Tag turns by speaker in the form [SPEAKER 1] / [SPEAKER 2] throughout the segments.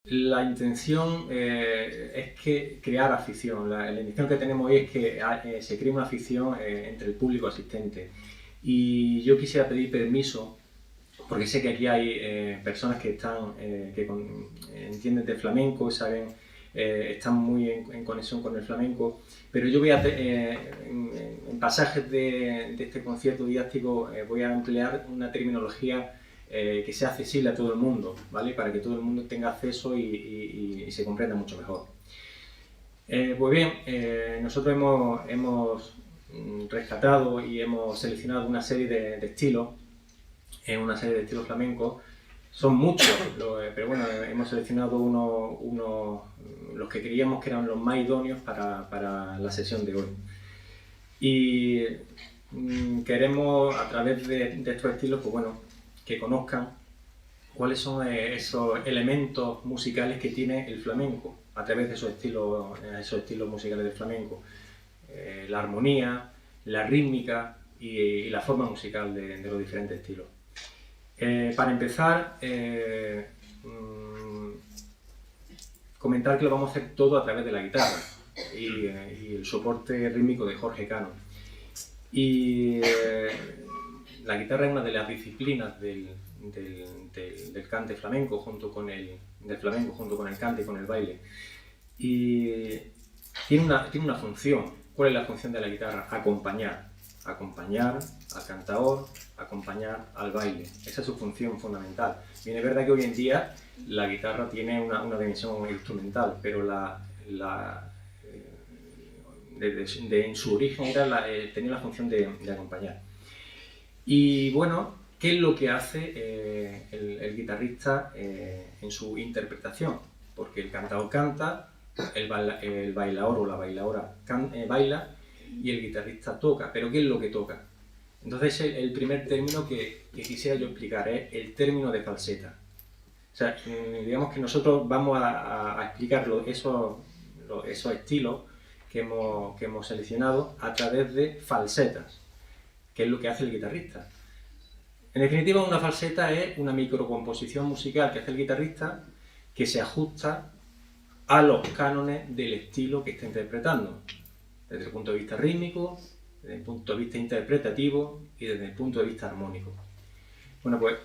[SPEAKER 1] La intención es crear afición. La intención que tenemos hoy es que se cree una afición entre el público asistente. Y yo quisiera pedir permiso, porque sé que aquí hay personas que entienden de flamenco y saben, están muy en conexión con el flamenco, pero yo voy a, en pasajes de este concierto didáctico, voy a emplear una terminología que sea accesible a todo el mundo, ¿vale? Para que todo el mundo tenga acceso y se comprenda mucho mejor. Pues bien, nosotros hemos rescatado y hemos seleccionado una serie de estilos, una serie de estilos flamencos. Son muchos, pero bueno, hemos seleccionado los que creíamos que eran los más idóneos para la sesión de hoy. Y queremos, a través de estos estilos, pues bueno, que conozcan cuáles son esos elementos musicales que tiene el flamenco, a través de esos estilos musicales del flamenco. La armonía, la rítmica y la forma musical de los diferentes estilos. Para empezar, comentar que lo vamos a hacer todo a través de la guitarra y el soporte rítmico de Jorge Cano. Y la guitarra es una de las disciplinas del cante flamenco junto con el cante y con el baile. Y tiene una función. ¿Cuál es la función de la guitarra? Acompañar al cantador, acompañar al baile. Esa es su función fundamental. Bien, es verdad que hoy en día la guitarra tiene una dimensión instrumental, pero en su origen tenía la función de acompañar. Y bueno, ¿qué es lo que hace el guitarrista en su interpretación? Porque el cantador canta, el bailador o la bailadora baila y el guitarrista toca. ¿Pero qué es lo que toca? Entonces el primer término que quisiera yo explicar es el término de falseta. O sea, digamos que nosotros vamos a explicar esos estilos que hemos seleccionado a través de falsetas, que es lo que hace el guitarrista. En definitiva, una falseta es una microcomposición musical que hace el guitarrista que se ajusta a los cánones del estilo que está interpretando, desde el punto de vista rítmico, desde el punto de vista interpretativo y desde el punto de vista armónico. Bueno, pues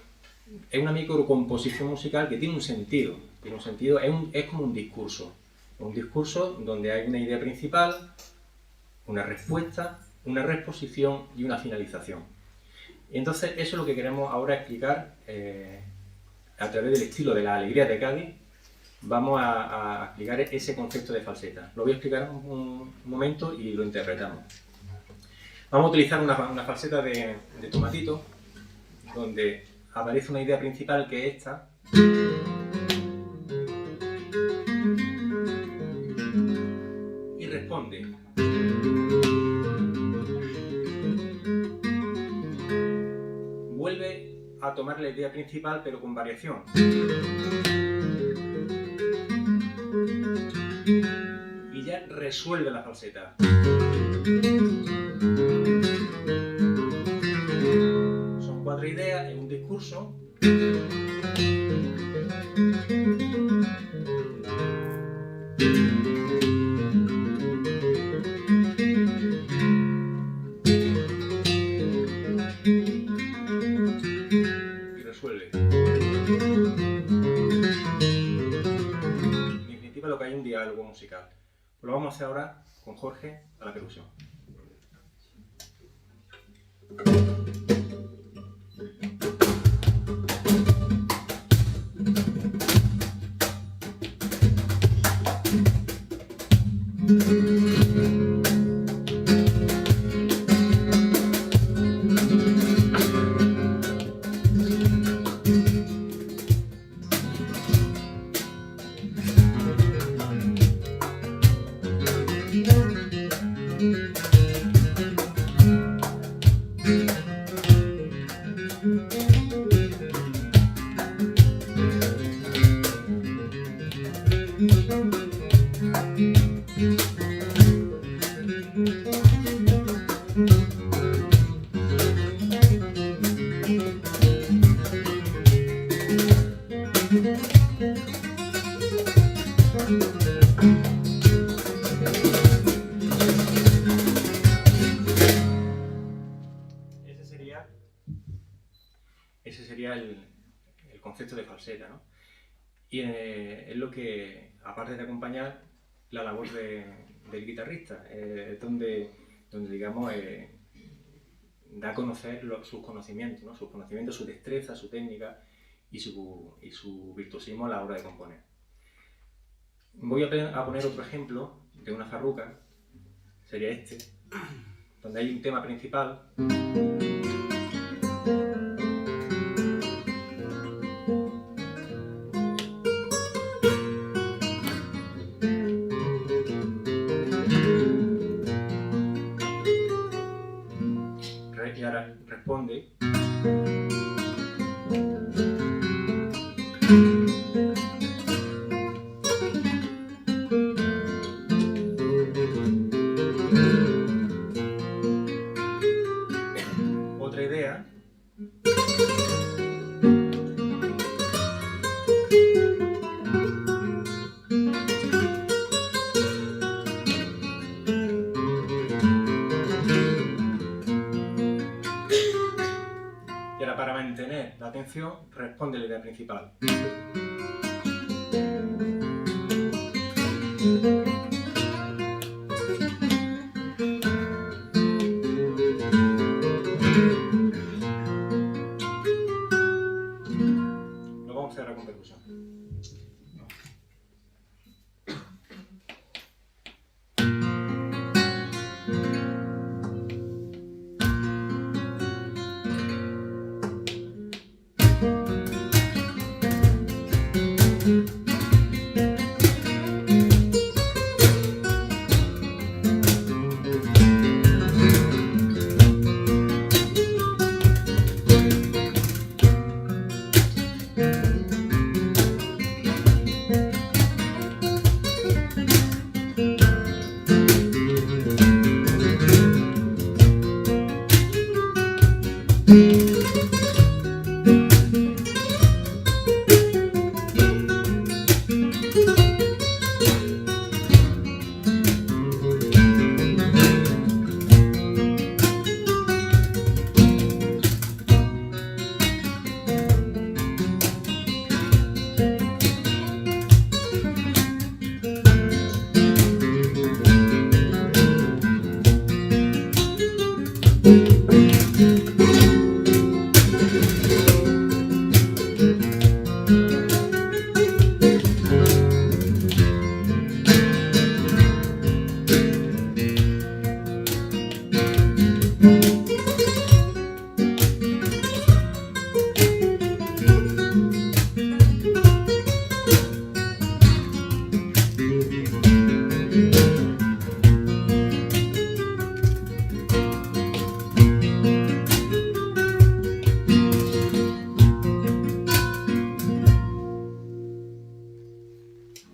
[SPEAKER 1] es una microcomposición musical que tiene un sentido, es como un discurso donde hay una idea principal, una respuesta, una reexposición y una finalización. Y entonces eso es lo que queremos ahora explicar a través del estilo de la alegría de Cádiz. Vamos a explicar ese concepto de falseta. Lo voy a explicar un momento y lo interpretamos. Vamos a utilizar una falseta de tomatito, donde aparece una idea principal que es esta. Y responde. Vuelve a tomar la idea principal pero con variación. Y ya resuelve la falseta. Son 4 ideas en un discurso. Y resuelve. En definitiva, lo que hay es un diálogo musical. Lo vamos a hacer ahora con Jorge a la percusión. Ese sería el concepto de falseta, ¿no? Y es lo que, aparte de acompañar, la labor del guitarrista, donde digamos, da a conocer sus conocimientos, ¿no? Sus conocimientos, su destreza, su técnica y su virtuosismo a la hora de componer. Voy a poner otro ejemplo de una farruca, sería este, donde hay un tema principal. Y ahora responde. Otra idea. Y ahora, para mantener la atención, responde la idea principal. Lo vamos a hacer ahora con percusión.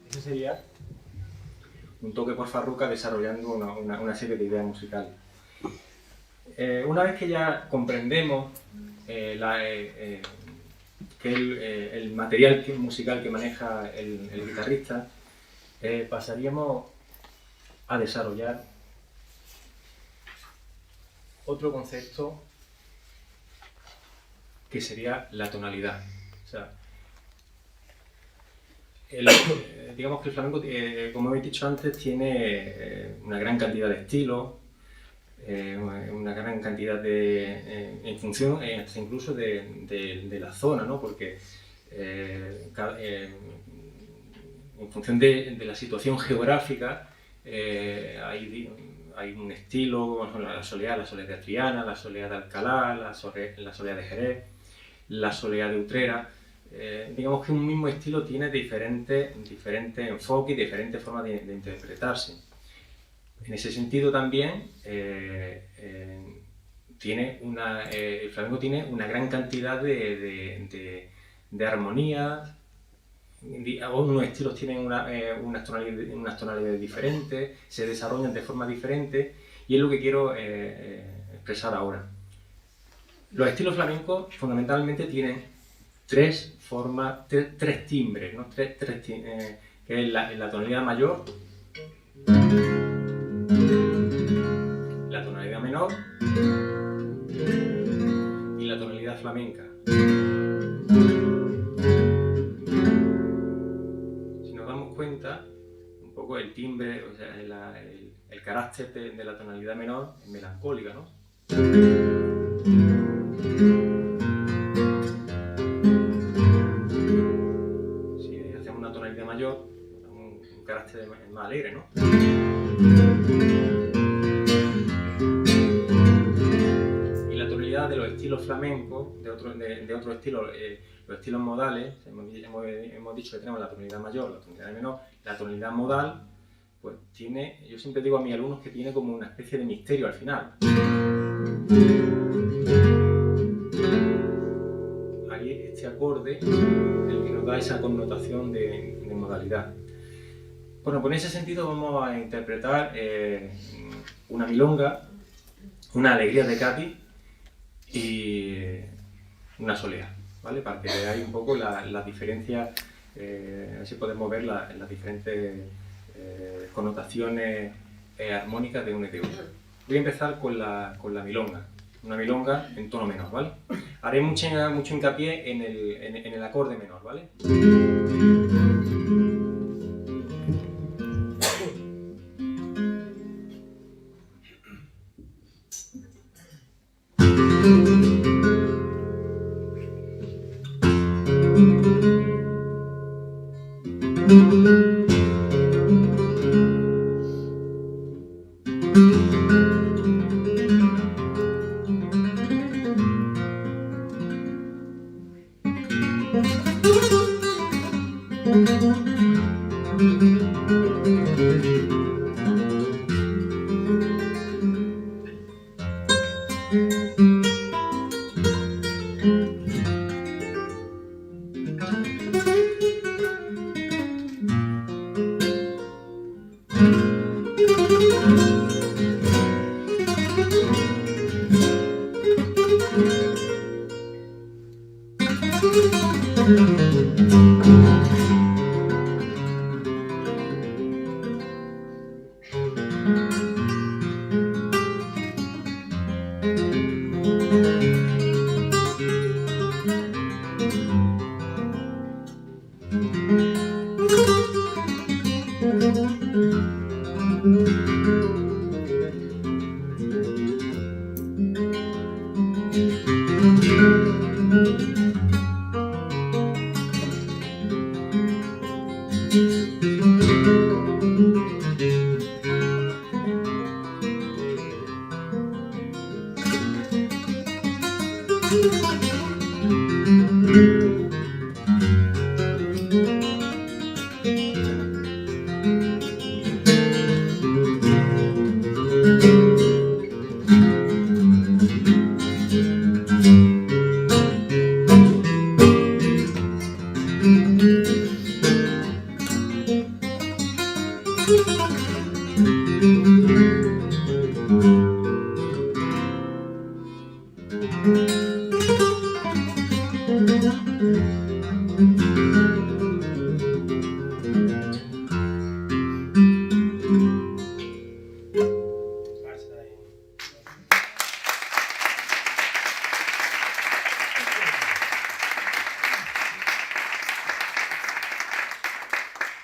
[SPEAKER 1] Ese sería un toque por farruca desarrollando una serie de ideas musicales. Una vez que ya comprendemos que el material musical que maneja el guitarrista, pasaríamos a desarrollar otro concepto que sería la tonalidad. O sea, digamos que el flamenco, como he dicho antes, tiene una gran cantidad de estilos, una gran cantidad de, en función hasta incluso de la zona, ¿no? Porque en función de la situación geográfica hay un estilo, por ejemplo, la soleá de Triana, la soleá de Alcalá, la soleá de Jerez, la soleá de Utrera. Digamos que un mismo estilo tiene diferentes enfoques y diferentes formas de interpretarse. En ese sentido también el flamenco tiene una gran cantidad de armonías, unos estilos tienen unas tonalidades diferentes, se desarrollan de forma diferente y es lo que quiero expresar ahora. Los estilos flamencos fundamentalmente tienen tres timbres, ¿no? que que es la tonalidad mayor, la tonalidad menor y la tonalidad flamenca. Si nos damos cuenta, un poco el timbre, o sea, el carácter de la tonalidad menor es melancólica, ¿no? Si hacemos una tonalidad mayor, un carácter más alegre, ¿no? Y la tonalidad de los estilos flamencos, de otros estilos, los estilos modales, hemos dicho que tenemos la tonalidad mayor, la tonalidad menor, la tonalidad modal, pues tiene, yo siempre digo a mis alumnos que tiene como una especie de misterio al final. Ahí este acorde es el que nos da esa connotación de modalidad. Bueno, pues en ese sentido vamos a interpretar una milonga, una alegría de Cádiz y una solea, ¿vale? Para que veáis un poco las diferencias, así podemos ver las diferentes connotaciones armónicas de uno y de otro. Voy a empezar con la milonga, una milonga en tono menor, ¿vale? Haré mucho hincapié en el acorde menor, ¿vale?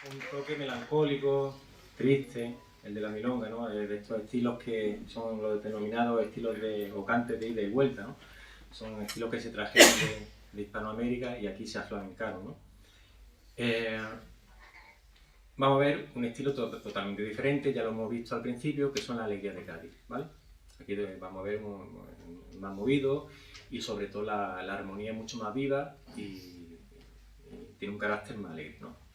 [SPEAKER 1] Un toque melancólico, triste, el de la milonga, ¿no? De estos estilos que son los denominados estilos o cantes de ida y vuelta, ¿no? Son estilos que se trajeron de Hispanoamérica y aquí se aflamencaron, ¿no? Vamos a ver un estilo totalmente diferente, ya lo hemos visto al principio, que son las alegrías de Cádiz, ¿vale? Aquí vamos a ver más movido y sobre todo la armonía es mucho más viva y tiene un carácter más alegre, ¿no?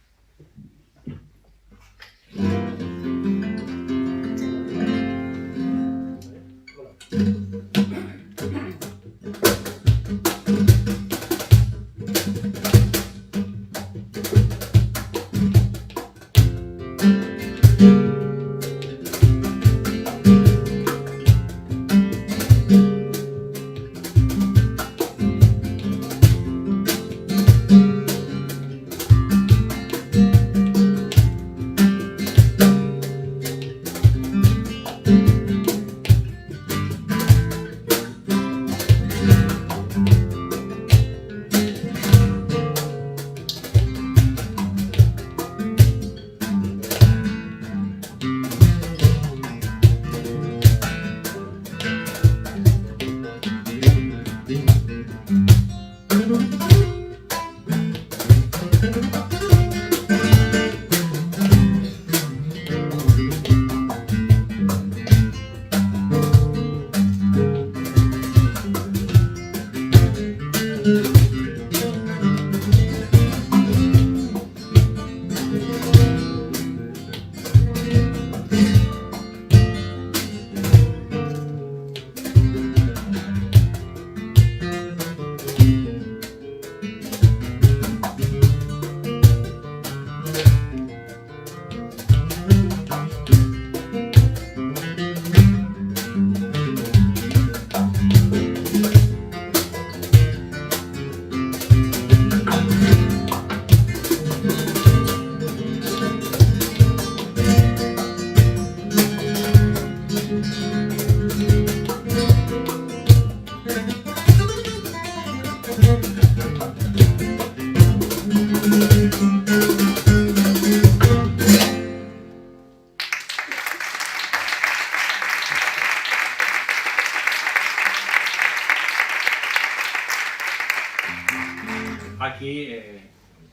[SPEAKER 1] aquí,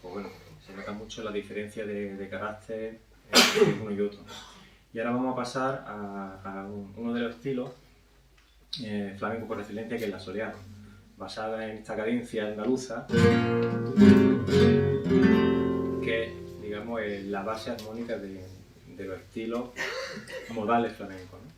[SPEAKER 1] pues bueno, se nota mucho la diferencia de carácter entre uno y otro. Y ahora vamos a pasar a uno de los estilos flamenco por excelencia, que es la soleá, basada en esta cadencia andaluza, que es, digamos, la base armónica de los estilos modales flamencos, ¿no?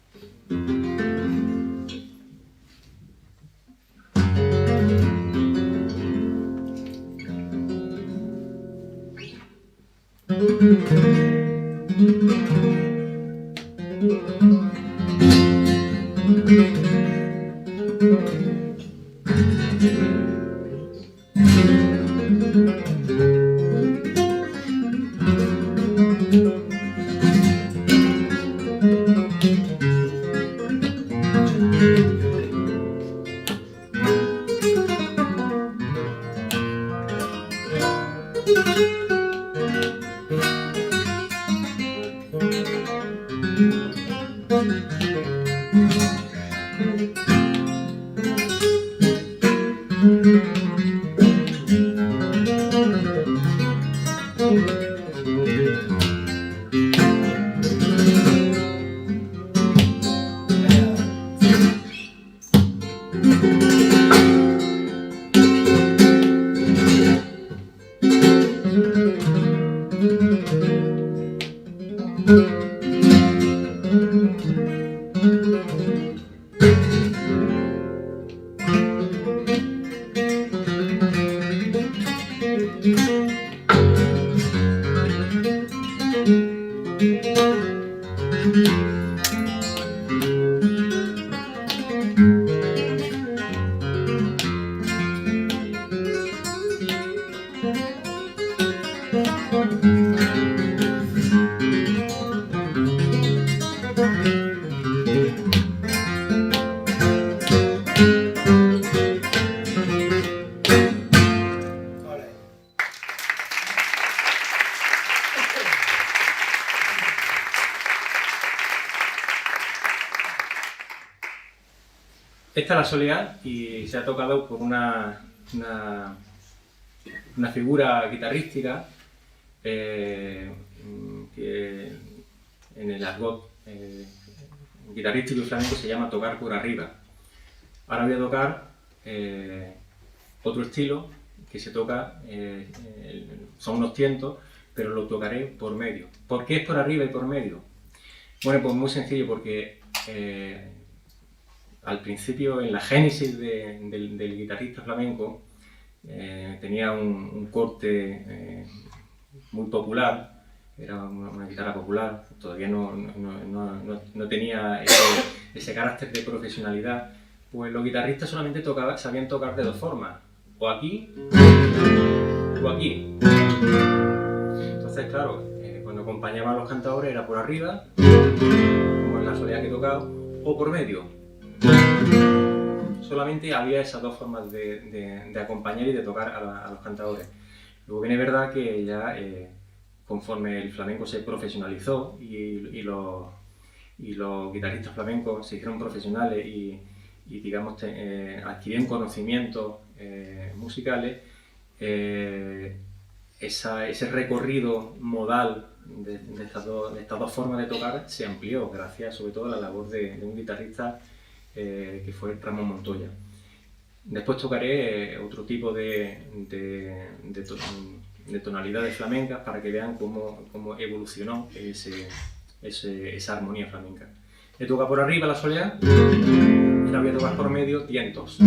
[SPEAKER 1] Esta es la soleá y se ha tocado por una figura guitarrística que en el argot guitarrístico y flamenco se llama tocar por arriba. Ahora voy a tocar otro estilo que se toca, son unos tientos, pero lo tocaré por medio. ¿Por qué es por arriba y por medio? Bueno, pues muy sencillo, porque al principio, en la génesis del guitarrista flamenco, tenía un corte muy popular, era una guitarra popular, todavía no tenía ese carácter de profesionalidad. Pues los guitarristas solamente sabían tocar de dos formas, o aquí o aquí. Entonces, claro, cuando acompañaban a los cantadores era por arriba, como en la soleá que he tocado, o por medio. Solamente había esas dos formas de acompañar y de tocar a los cantadores. Luego viene verdad que ya conforme el flamenco se profesionalizó y los guitarristas flamencos se hicieron profesionales y digamos, adquirieron conocimientos musicales, ese recorrido modal de estas dos formas de tocar se amplió gracias sobre todo a la labor de un guitarrista que fue Ramón Montoya. Después tocaré otro tipo de tonalidades flamencas para que vean cómo evolucionó esa armonía flamenca. He tocado por arriba la soleá y ahora voy a tocar por medio tientos.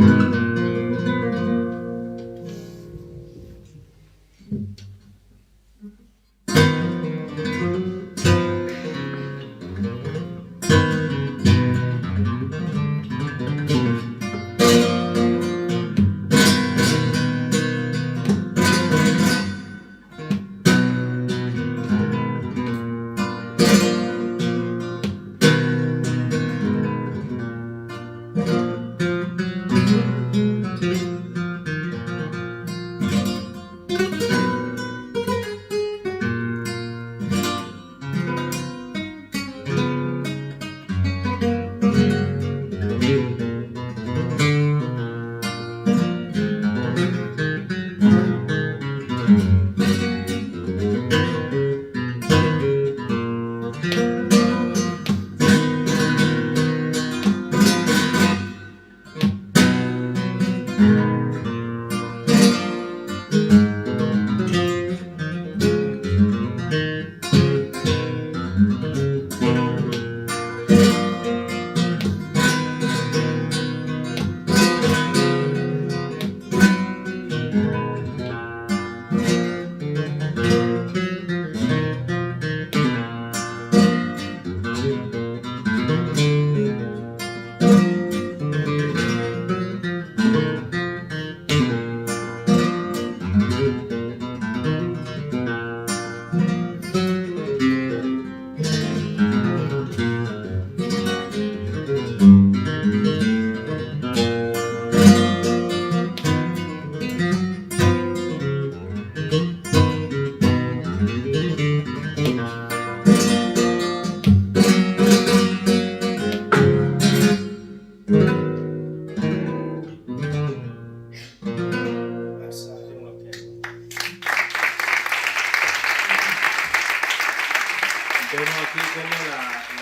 [SPEAKER 1] vemos aquí como la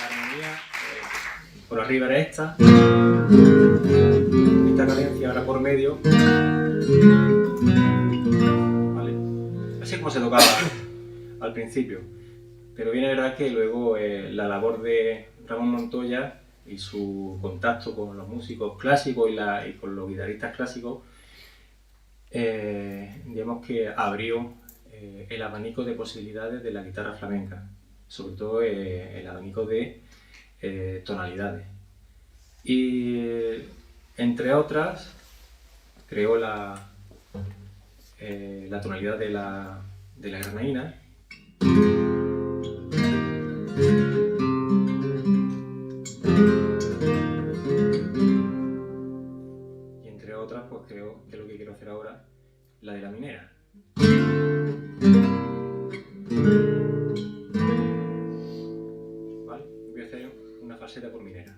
[SPEAKER 1] armonía por arriba era esta cadencia ahora por medio, ¿vale? Así es como se tocaba al principio, pero bien es verdad que luego la labor de Ramón Montoya y su contacto con los músicos clásicos y con los guitarristas clásicos, digamos que abrió el abanico de posibilidades de la guitarra flamenca, sobre todo el abanico de tonalidades. Y entre otras, creó la tonalidad de la granadina. Y entre otras, pues creo que es lo que quiero hacer ahora, la de la minera. ¿Vale? Voy a hacer una falseta por minera.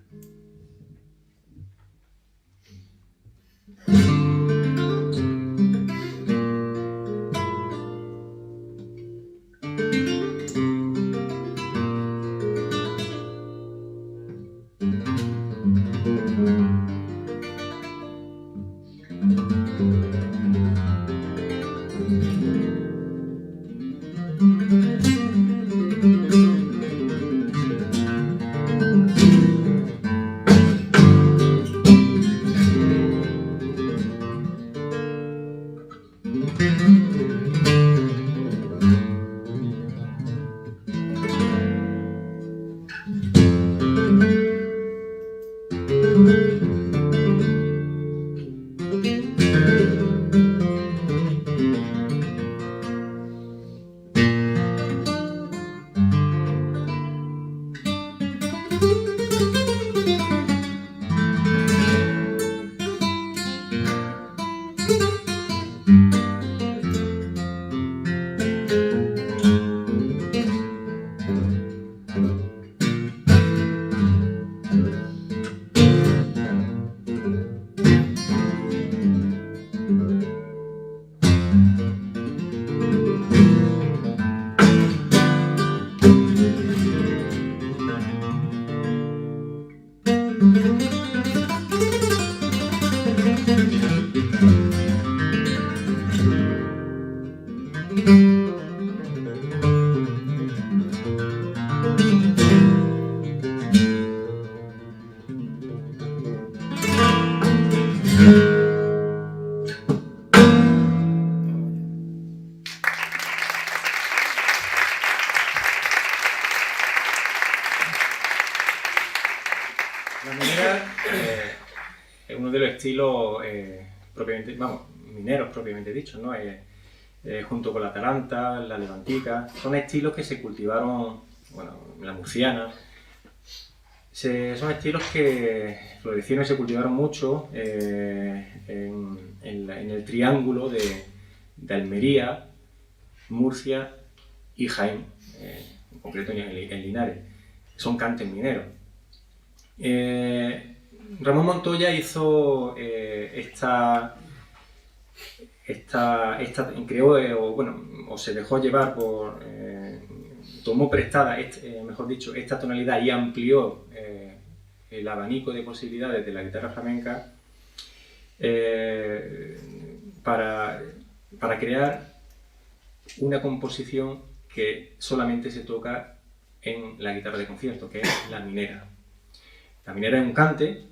[SPEAKER 1] La minera es uno de los estilos propiamente, mineros propiamente dichos, ¿no? Junto con la taranta, la levantica, son estilos que se cultivaron, la murciana. Son estilos que florecieron y se cultivaron mucho en el triángulo de Almería, Murcia y Jaén, en concreto en Linares. Son cantes mineros. Ramón Montoya hizo creó, o se dejó llevar por, tomó prestada, mejor dicho, esta tonalidad y amplió el abanico de posibilidades de la guitarra flamenca para crear una composición que solamente se toca en la guitarra de concierto, que es la minera. La minera es un cante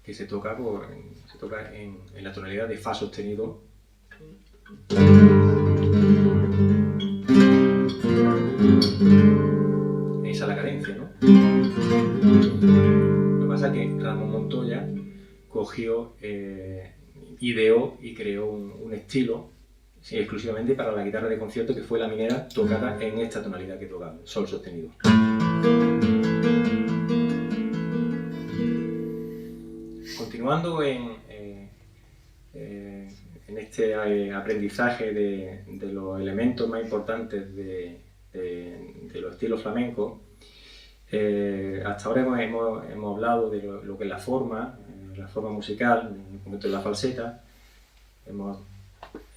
[SPEAKER 1] que se toca en la tonalidad de fa sostenido. Esa es la cadencia, ¿no? Lo que pasa es que Ramón Montoya cogió, ideó y creó un estilo exclusivamente para la guitarra de concierto, que fue la minera tocada en esta tonalidad que tocaba, sol sostenido. Continuando en este aprendizaje de los elementos más importantes de los estilos flamencos, hasta ahora hemos hablado de lo que es la forma musical, en concreto de la falseta. Nos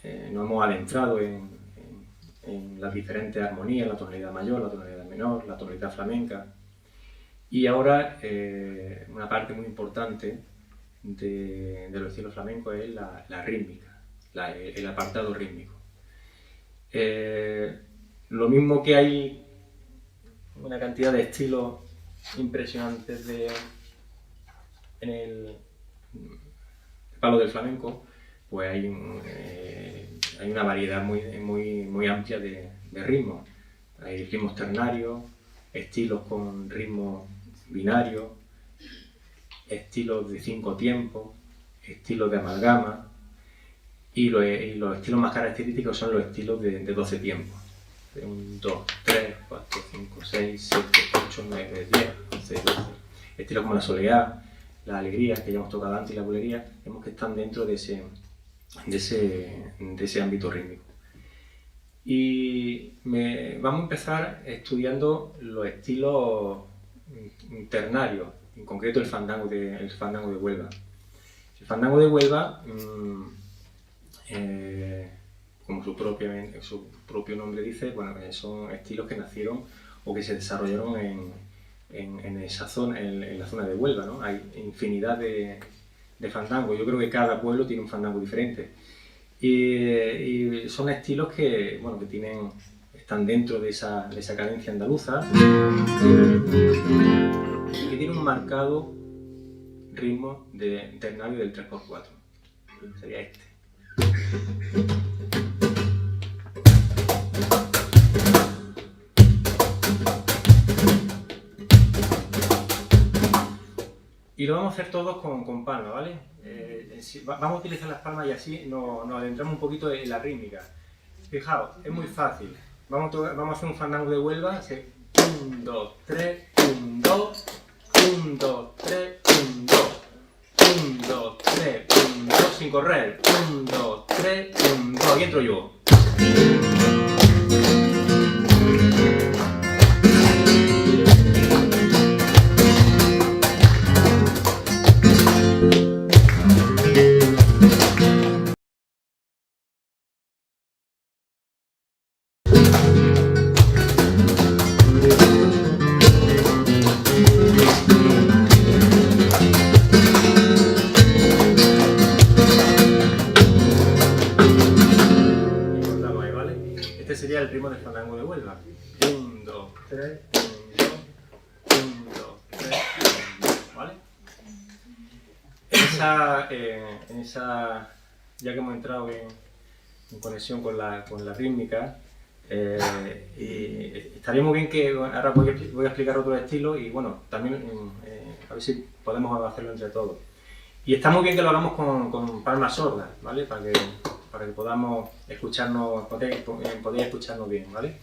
[SPEAKER 1] hemos adentrado en las diferentes armonías, la tonalidad mayor, la tonalidad menor, la tonalidad flamenca. Y ahora una parte muy importante de los estilos flamencos es la rítmica, el apartado rítmico. Lo mismo que hay una cantidad de estilos impresionantes en el palo del flamenco, pues hay una variedad muy amplia de ritmos. Hay ritmos ternarios, estilos con ritmos binarios, estilos de 5 tiempos, estilos de amalgama, y los estilos más característicos son los estilos de 12 tiempos. 1, 2, 3, 4, 5, 6, 7, 8, 9, 10, 11, 12. Estilos como la soleá, la alegría, que ya hemos tocado antes, y la bulería, vemos que están dentro de ese ámbito rítmico. Y vamos a empezar estudiando los estilos ternarios, en concreto el fandango de Huelva. El fandango de Huelva, como su propio nombre dice, bueno, son estilos que nacieron o que se desarrollaron en esa zona, en la zona de Huelva, ¿no? Hay infinidad de fandangos. Yo creo que cada pueblo tiene un fandango diferente. Y son estilos que, bueno, están dentro de esa cadencia andaluza y que tienen un marcado ritmo de ternario del 3x4. Sería este. Y lo vamos a hacer todos con palmas, ¿vale? Vamos a utilizar las palmas y así nos adentramos un poquito en la rítmica. Fijaos, es muy fácil. Vamos a hacer un fandango de Huelva. 1, 2, 3, 1, 2, 1, 2, 3, 1, 2, 1, 2, 3, 1, 2, sin correr. 1, 2, 3, 1, 2, y entro yo. Este sería el ritmo del fandango de Huelva. 1, 2, 3, 1, 2, 1, 2, 3, 1, 2, ¿vale? Ya que hemos entrado en conexión con la rítmica, y estaría muy bien que ahora voy a explicar otro estilo y bueno, también a ver si podemos hacerlo entre todos. Y está muy bien que lo hagamos con palmas sordas, ¿vale? Para que podamos escucharnos, podáis escucharnos bien, ¿vale?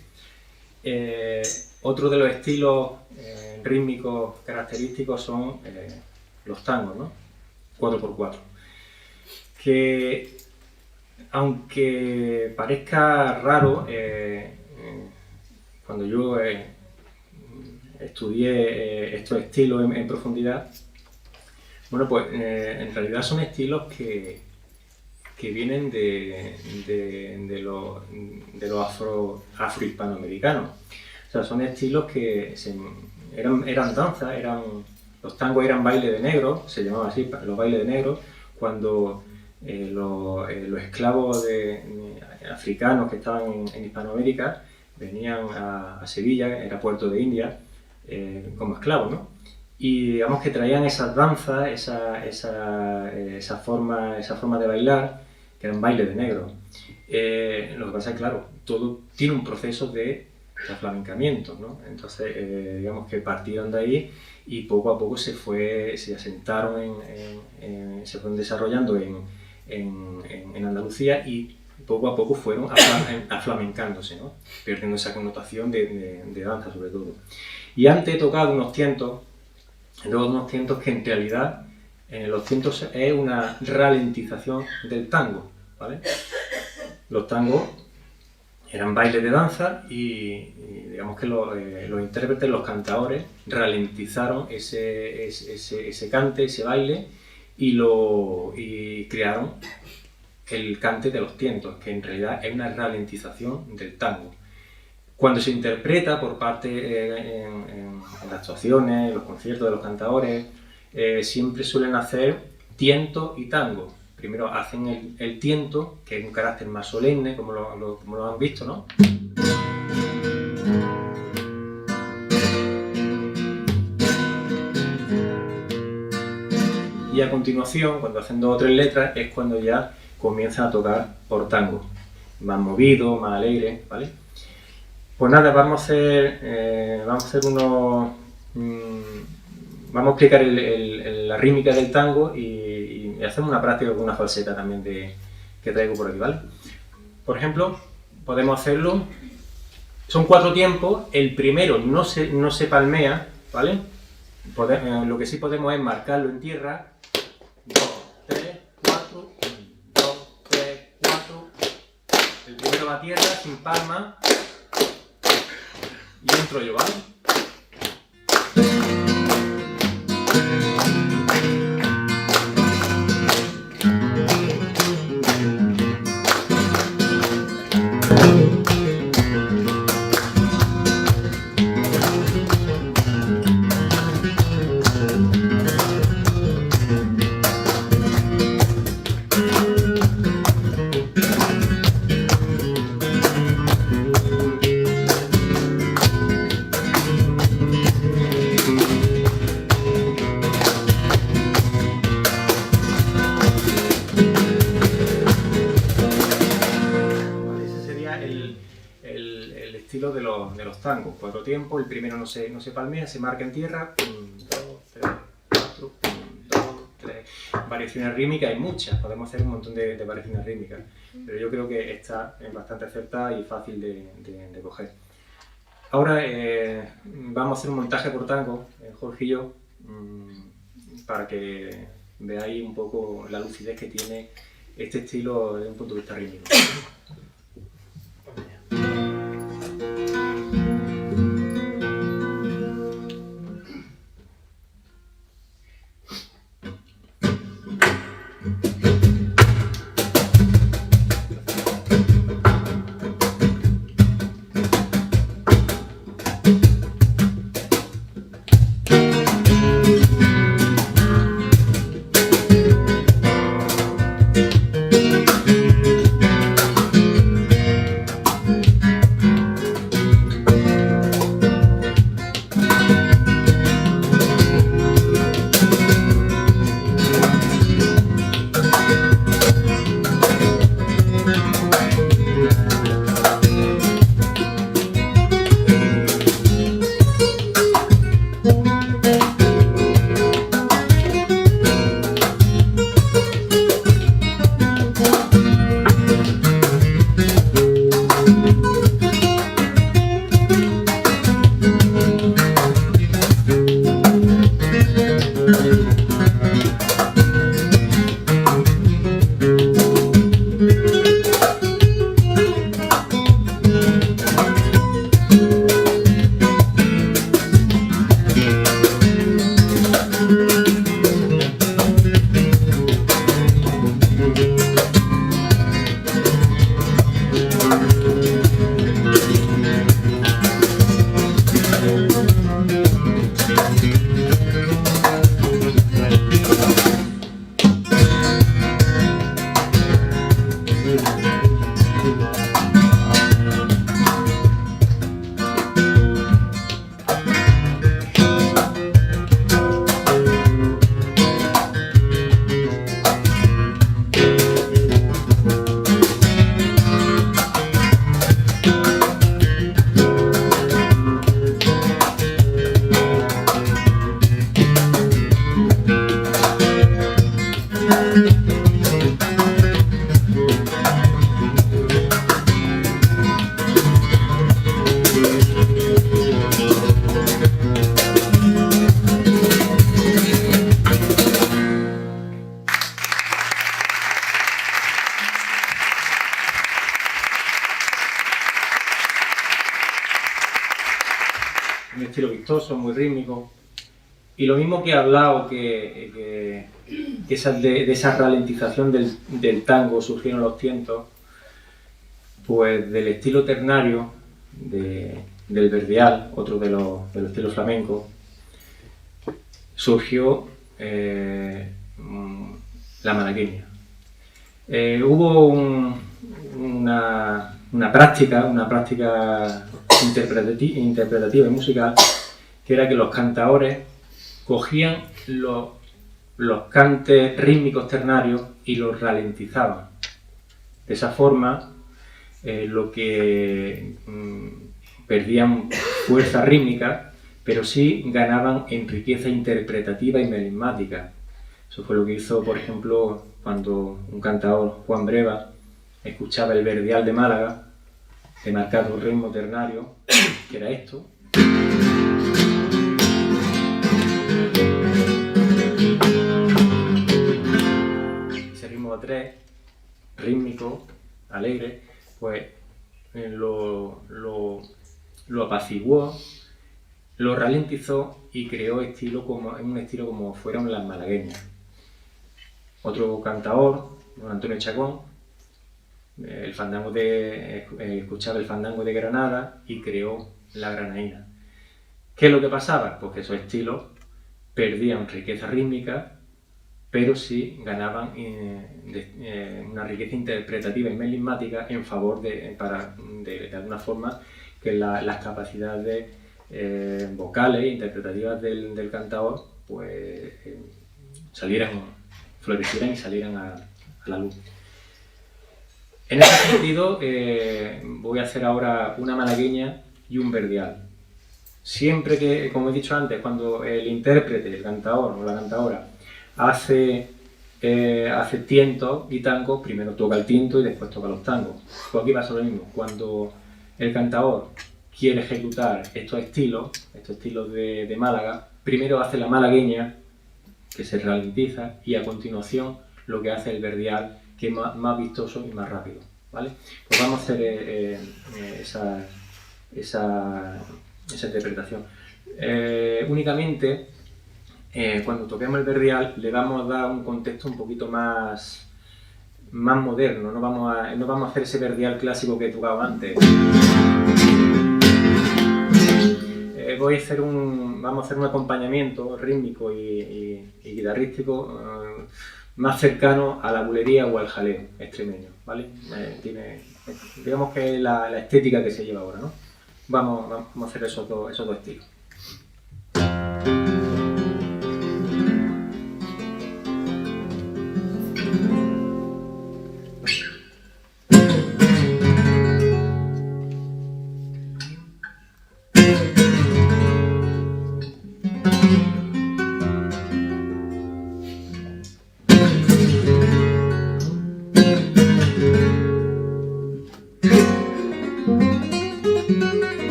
[SPEAKER 1] Otro de los estilos rítmicos característicos son los tangos, ¿no? 4x4. Que aunque parezca raro, cuando yo estudié estos estilos en profundidad, bueno, pues en realidad son estilos que vienen de los afrohispanoamericanos. O sea, son estilos que eran danza, los tangos eran baile de negros, se llamaban así, los bailes de negros, cuando los esclavos africanos que estaban en Hispanoamérica venían a Sevilla, era puerto de India, como esclavos, ¿no? Y digamos que traían esas danzas, esa forma de bailar, que eran bailes de negro. Lo que pasa es que, claro, todo tiene un proceso de aflamencamiento, ¿no? Entonces, digamos que partieron de ahí y poco a poco se asentaron, se fueron desarrollando en Andalucía y poco a poco fueron aflamencándose, ¿no? Perdiendo esa connotación de danza sobre todo. Y antes he tocado unos tientos que en realidad los tientos es una ralentización del tango, ¿vale? Los tangos eran bailes de danza y digamos que los intérpretes, los cantadores, ralentizaron ese cante, ese baile y crearon el cante de los tientos, que en realidad es una ralentización del tango. Cuando se interpreta por parte en las actuaciones, en los conciertos de los cantadores, siempre suelen hacer tiento y tango. Primero hacen el tiento, que es un carácter más solemne, como lo han visto, ¿no? Y a continuación, cuando hacen 2 o 3 letras, es cuando ya comienzan a tocar por tango. Más movido, más alegre, ¿vale? Pues nada, vamos a hacer unos... vamos a explicar la rítmica del tango y hacemos una práctica con una falseta también que traigo por aquí, ¿vale? Por ejemplo, podemos hacerlo... Son 4 tiempos, el primero no se palmea, ¿vale? Lo que sí podemos es marcarlo en tierra. 2, 3, 4, 1, 2, 3, 4. El primero va a tierra, sin palma. Y entro yo, ¿vale? El estilo de los tangos, 4 tiempos, el primero no se palmea, se marca en tierra, 1, 2, 3, 4, 1, 2, 3. Variaciones rítmicas hay muchas, podemos hacer un montón de variaciones rítmicas, pero yo creo que esta es bastante acertada y fácil de coger. Ahora vamos a hacer un montaje por tango, Jorge y yo, para que veáis un poco la lucidez que tiene este estilo desde un punto de vista rítmico. Un estilo vistoso, muy rítmico. Y lo mismo que he hablado, de esa ralentización del tango surgieron los tientos, pues del estilo ternario del verdial, otro de los estilos flamencos, surgió la malagueña. Hubo una práctica interpretativa y musical, que era que los cantaores cogían los cantes rítmicos ternarios y los ralentizaban. De esa forma, lo que perdían fuerza rítmica, pero sí ganaban en riqueza interpretativa y melismática. Eso fue lo que hizo, por ejemplo, cuando un cantador, Juan Breva, escuchaba el verdial de Málaga, de marcado ritmo ternario, que era esto. Ese ritmo de 3, rítmico, alegre, pues lo apaciguó, lo ralentizó y creó un estilo como fueron las malagueñas. Otro cantador, don Antonio Chacón, escuchaba el fandango de Granada y creó la granaína. ¿Qué es lo que pasaba? Pues que esos estilos perdían riqueza rítmica, pero sí ganaban una riqueza interpretativa y melismática en favor de alguna forma que las capacidades vocales e interpretativas del cantador pues florecieran y salieran a la luz. En ese sentido, voy a hacer ahora una malagueña y un verdial. Siempre que, como he dicho antes, cuando el intérprete, el cantador o la cantadora, hace tientos y tangos, primero toca el tiento y después toca los tangos. Pues aquí pasa lo mismo. Cuando el cantador quiere ejecutar estos estilos de Málaga, primero hace la malagueña, que se ralentiza, y a continuación lo que hace el verdial, que es más vistoso y más rápido, ¿vale? Pues vamos a hacer esa interpretación. Únicamente, cuando toquemos el verdial, le vamos a dar un contexto un poquito más moderno, no vamos a hacer ese verdial clásico que he tocado antes. Vamos a hacer un acompañamiento rítmico y guitarrístico más cercano a la bulería o al jaleo extremeño, ¿vale? Digamos que es la estética que se lleva ahora, ¿no? Vamos a hacer esos dos estilos.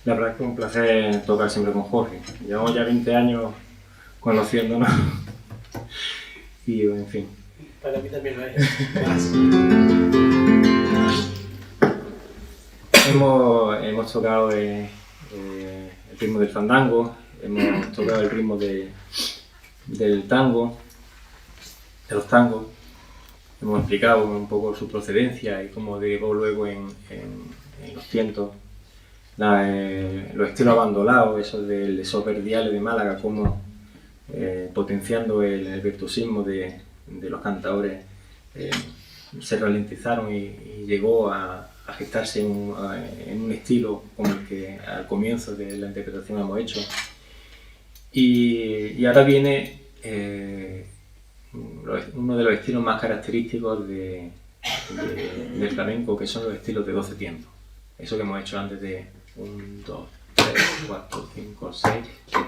[SPEAKER 1] La verdad es que es un placer tocar siempre con Jorge. Llevamos ya 20 años conociéndonos y en fin.
[SPEAKER 2] Para mí también lo es. Más.
[SPEAKER 1] Hemos tocado el ritmo del fandango, hemos tocado el ritmo del tango, de los tangos. Hemos explicado un poco su procedencia y cómo derivó luego en los tientos. Los estilos abandonados, esos verdiales de Málaga, como potenciando el virtuosismo de los cantadores, se ralentizaron y llegó a gestarse en un estilo como el que al comienzo de la interpretación hemos hecho. Y ahora viene uno de los estilos más característicos del flamenco, que son los estilos de 12 tiempos. Eso que hemos hecho antes de 1, 2, 3, 4, 5, 6, 7,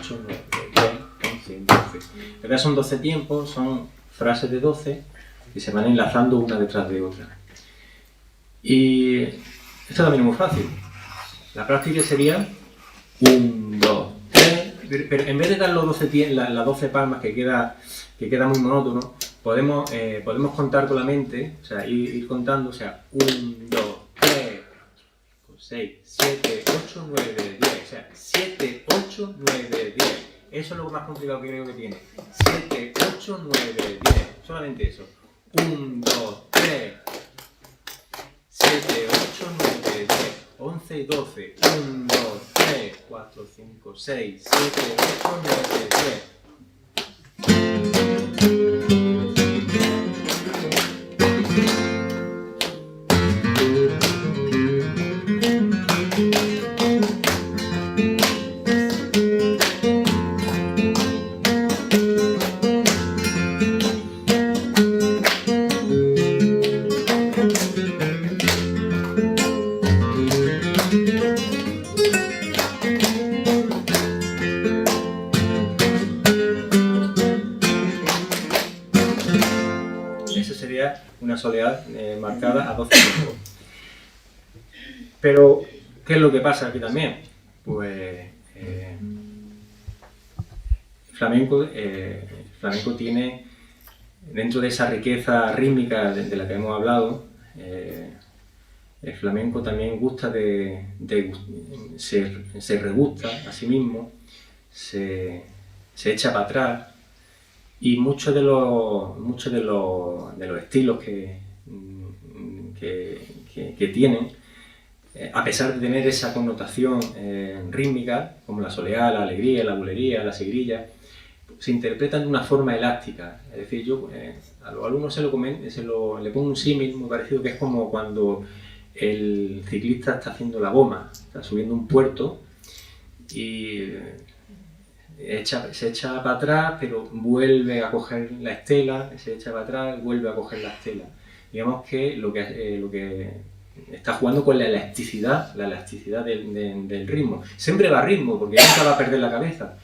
[SPEAKER 1] 8, 9, 10, 11, 12. En realidad son 12 tiempos, son frases de 12 que se van enlazando una detrás de otra. Y esto también es muy fácil. La práctica sería 1, 2, 3, pero en vez de dar las 12 palmas que queda muy monótono, podemos contar con la mente, o sea, ir contando, o sea, 1, 2, 3, 6, 7, 8, 9, 10, o sea, 7, 8, 9, 10. Eso es lo más complicado que creo que tiene. 7, 8, 9, 10. Solamente eso. 1, 2, 3, 7, 8, 9, 10, 11 y 12. 1, 2, 3, 4, 5, 6, 7, 8, 9, 10. Eso sería una soleá marcada a 12 tiempos. Pero, ¿qué es lo que pasa aquí también? Pues el flamenco tiene, dentro de esa riqueza rítmica de la que hemos hablado, el flamenco también gusta se regusta a sí mismo, se echa para atrás. Y muchos de los estilos que tienen, a pesar de tener esa connotación rítmica, como la soleá, la alegría, la bulería, la sigrilla, se interpretan de una forma elástica. Es decir, yo a los alumnos le pongo un símil muy parecido, que es como cuando el ciclista está haciendo la goma, está subiendo un puerto y se echa para atrás, pero vuelve a coger la estela, se echa para atrás, vuelve a coger la estela. Digamos que lo que está jugando con la elasticidad del ritmo. Siempre va a ritmo, porque nunca va a perder la cabeza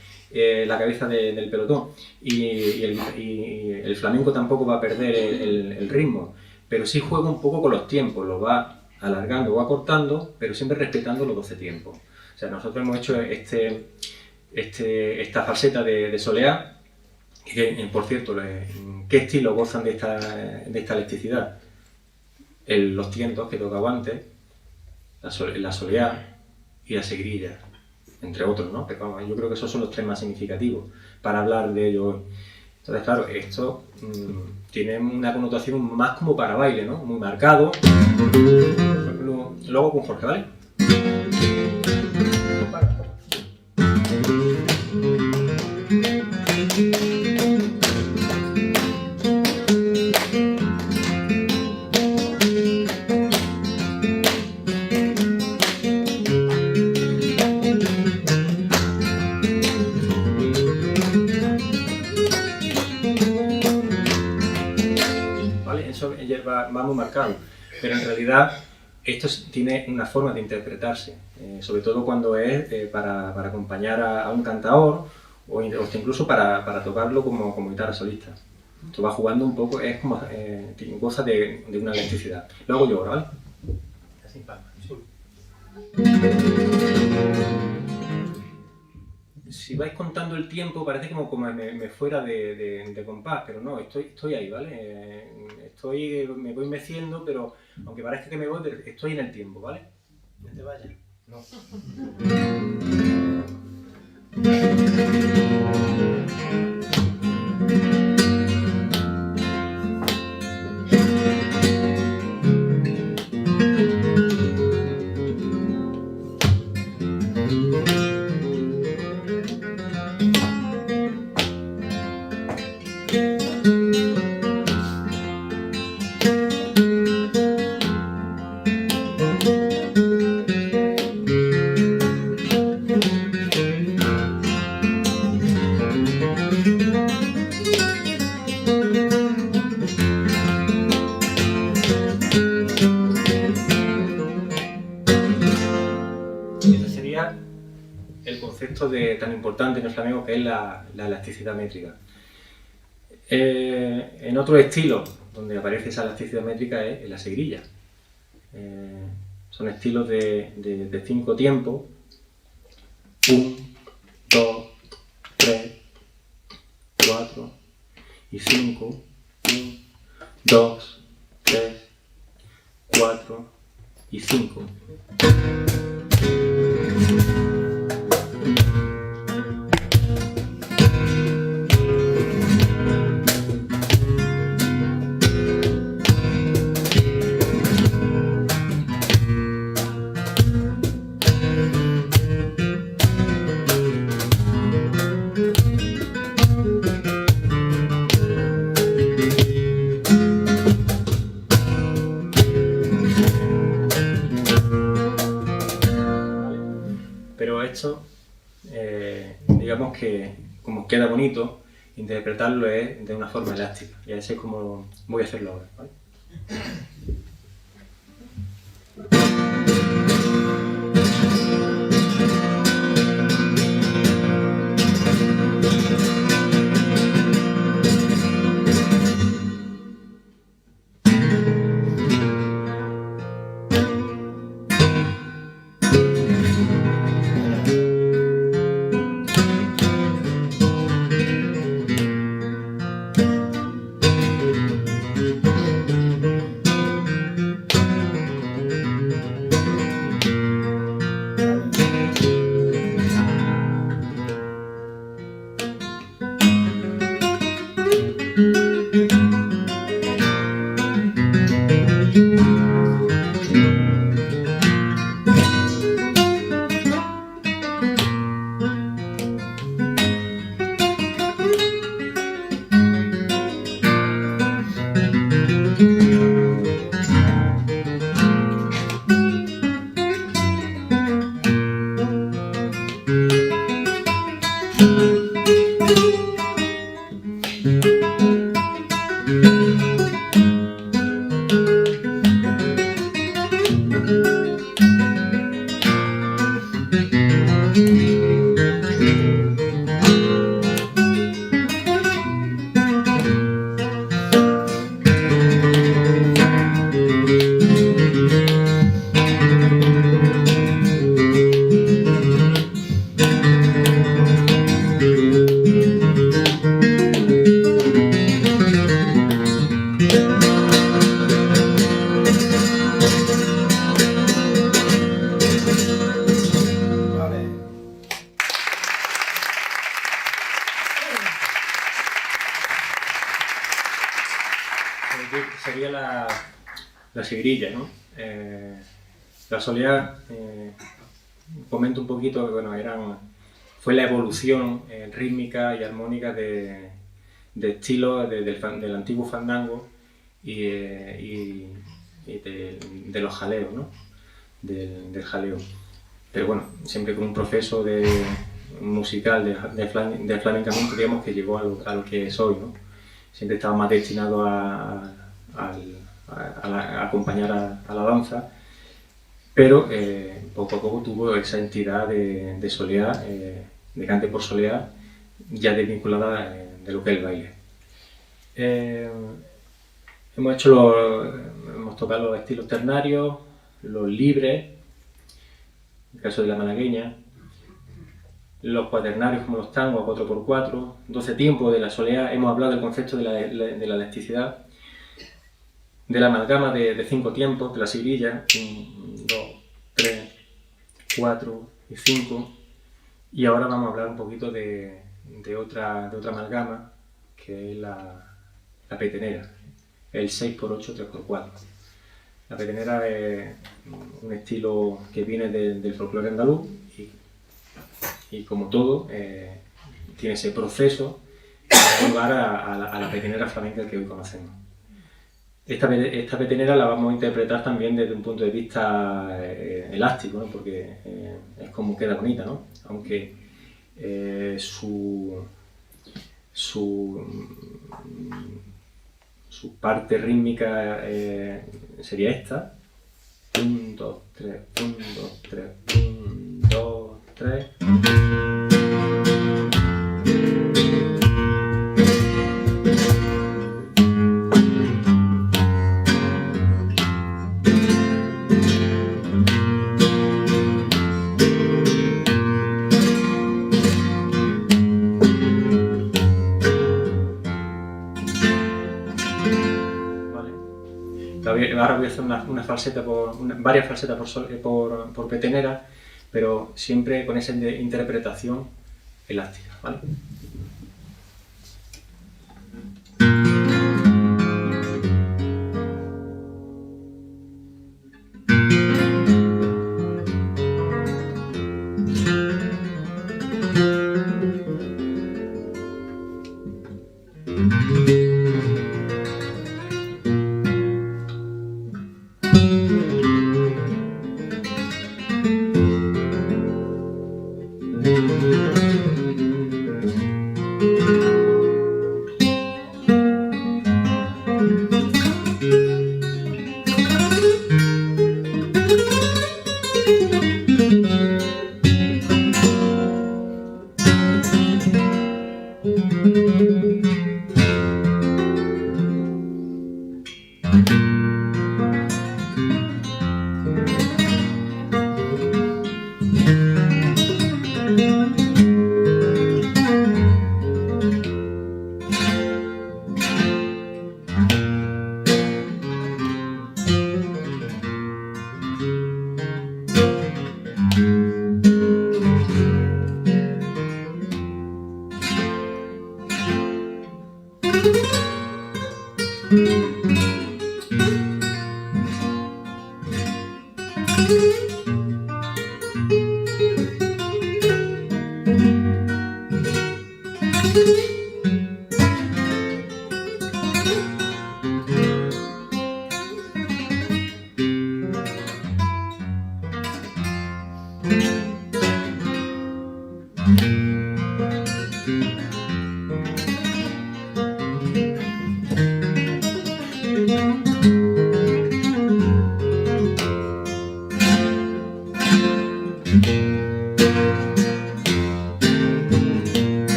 [SPEAKER 1] del pelotón. Y el flamenco tampoco va a perder el ritmo, pero sí juega un poco con los tiempos, lo va alargando o acortando, pero siempre respetando los 12 tiempos. O sea, nosotros hemos hecho esta faceta de soleá, que por cierto, ¿qué estilo gozan de esta elasticidad? Los tientos que tocaba antes, la soleá y la sigrilla, entre otros, ¿no? Pero vamos, yo creo que esos son los tres más significativos para hablar de ellos. Entonces, claro, esto tiene una connotación más como para baile, ¿no? Muy marcado. Lo hago con Jorge, ¿vale? ¿Vale? Eso va muy marcado, pero en realidad esto tiene una forma de interpretarse, sobre todo cuando es para acompañar a un cantador o incluso para tocarlo como guitarra solista. Esto va jugando un poco, es como goza de una elasticidad. Lo hago yo ahora, ¿vale?
[SPEAKER 2] Así, palma.
[SPEAKER 1] Si vais contando el tiempo parece como me fuera de compás, pero no, estoy ahí, ¿vale? Me voy meciendo, pero aunque parezca que me voy, estoy en el tiempo, ¿vale?
[SPEAKER 2] No te vayas.
[SPEAKER 1] No. Ese sería el concepto tan importante en el flamenco que es la elasticidad métrica. En otro estilo donde aparece esa elasticidad métrica es en la seguirilla. Son estilos de 5 tiempos: 1, 2, 3, 4 y 5. 1, 2, 3, 4 y 5. Pero esto, digamos que como queda bonito, interpretarlo es de una forma elástica. Y así es como voy a hacerlo ahora, ¿vale? seguirilla, ¿no? La soleá, comento un poquito, bueno, fue la evolución rítmica y armónica de estilos del antiguo fandango y de los jaleos, ¿no? Del jaleo. Pero bueno, siempre con un proceso musical de flamencamiento, digamos, que llegó a lo que es hoy, ¿no? Siempre estaba más destinado a acompañar a la danza, pero poco a poco tuvo esa entidad de soleá, de cante por soleá, ya desvinculada de lo que es el baile. Hemos tocado los estilos ternarios, los libres, en el caso de la malagueña, los cuaternarios como los tangos a 4x4, 12 tiempos de la soleá. Hemos hablado del concepto de la elasticidad, de la amalgama de 5 tiempos, de la seguirilla, 1, 2, 3, 4 y 5. Y ahora vamos a hablar un poquito de otra amalgama, que es la petenera, el 6x8, 3x4. La petenera es un estilo que viene del folclore andaluz y como todo, tiene ese proceso que da lugar a la petenera flamenca que hoy conocemos. Esta petenera la vamos a interpretar también desde un punto de vista elástico, ¿no? Porque es como queda bonita, ¿no? Aunque su parte rítmica sería esta. 1, 2, 3, 1, 2, 3, 1, 2, 3. Ahora voy a hacer una falseta varias falsetas por petenera, pero siempre con esa interpretación elástica, ¿vale?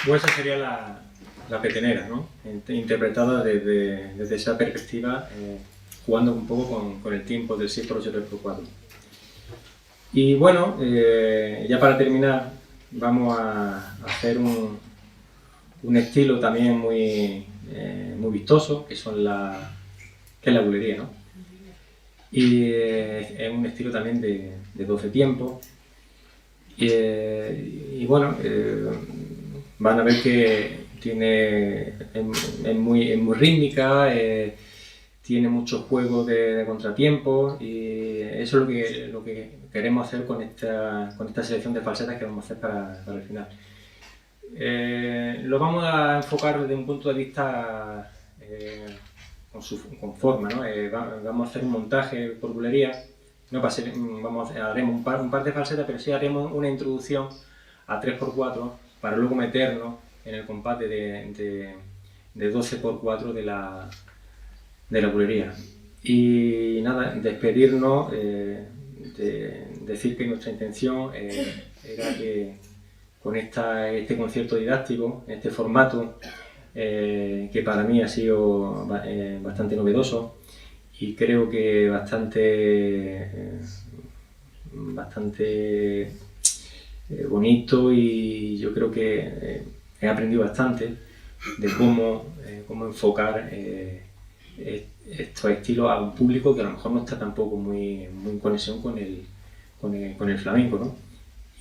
[SPEAKER 1] Pues esa sería la petenera, ¿no? Interpretada desde esa perspectiva, jugando un poco con el tiempo del 6x8, 3x4. Y bueno, ya para terminar, vamos a hacer un estilo también muy muy vistosos, que es la bulería, ¿no? Y es un estilo también de 12 tiempos. Y bueno, van a ver que es muy rítmica, tiene muchos juegos de contratiempos, y eso es lo que queremos hacer con esta selección de falsetas que vamos a hacer para el final. Lo vamos a enfocar desde un punto de vista con forma, ¿no? Vamos a hacer un montaje por bulería, no haremos un par de falsetas, pero sí haremos una introducción a 3x4 para luego meternos en el compás de 12x4 de la bulería. Y nada, despedirnos, decir que nuestra intención era que con este concierto didáctico, en este formato, que para mí ha sido bastante novedoso y creo que bastante bonito, y yo creo que he aprendido bastante de cómo enfocar estos estilos a un público que a lo mejor no está tampoco muy en conexión con el flamenco, ¿no?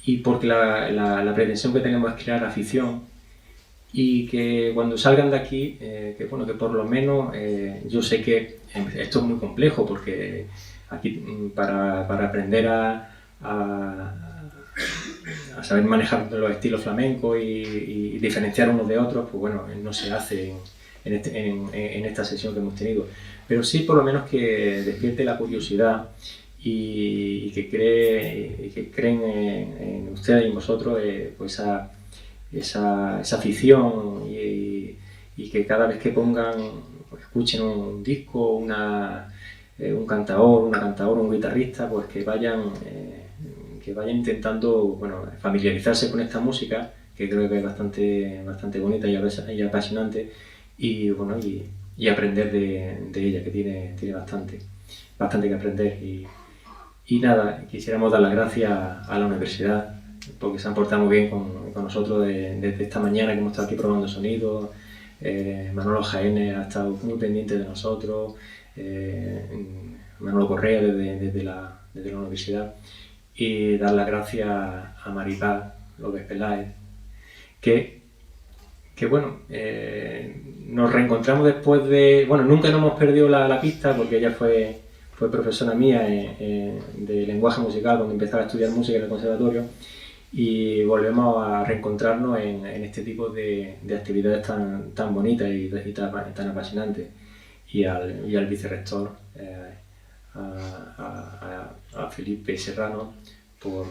[SPEAKER 1] Y porque la pretensión que tenemos es crear afición, y que cuando salgan de aquí, que por lo menos, yo sé que esto es muy complejo, porque aquí para aprender a saber manejar los estilos flamencos y diferenciar unos de otros, pues bueno, no se hace en esta sesión que hemos tenido, pero sí por lo menos que despierte la curiosidad y que creen en ustedes y en vosotros, pues esa afición, y que cada vez que escuchen un disco, un cantador, una cantadora, un guitarrista, pues que vayan intentando familiarizarse con esta música, que creo que es bastante bonita y apasionante, y aprender de ella, que tiene bastante que aprender. Y nada, quisiéramos dar las gracias a la universidad, porque se han portado muy bien con nosotros desde esta mañana que hemos estado aquí probando sonido. Manolo Jaénes ha estado muy pendiente de nosotros, Manolo Correa desde la universidad, y dar las gracias a Maripaz López Peláez, que nos reencontramos después nunca nos hemos perdido la pista, porque ella fue profesora mía de lenguaje musical cuando empezaba a estudiar música en el conservatorio, y volvemos a reencontrarnos en este tipo de actividades tan bonitas y tan apasionantes. Y al vicerrector, a Felipe Serrano, por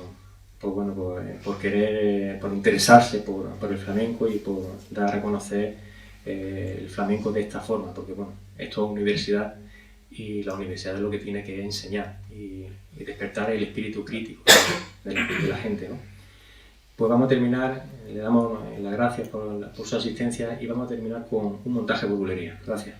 [SPEAKER 1] querer, por interesarse por el flamenco y por dar a conocer el flamenco de esta forma, porque esto es universidad, y la universidad es lo que tiene que enseñar y despertar el espíritu crítico de la gente, ¿no? Pues vamos a terminar, le damos las gracias por su asistencia, y vamos a terminar con un montaje por bulería. Gracias.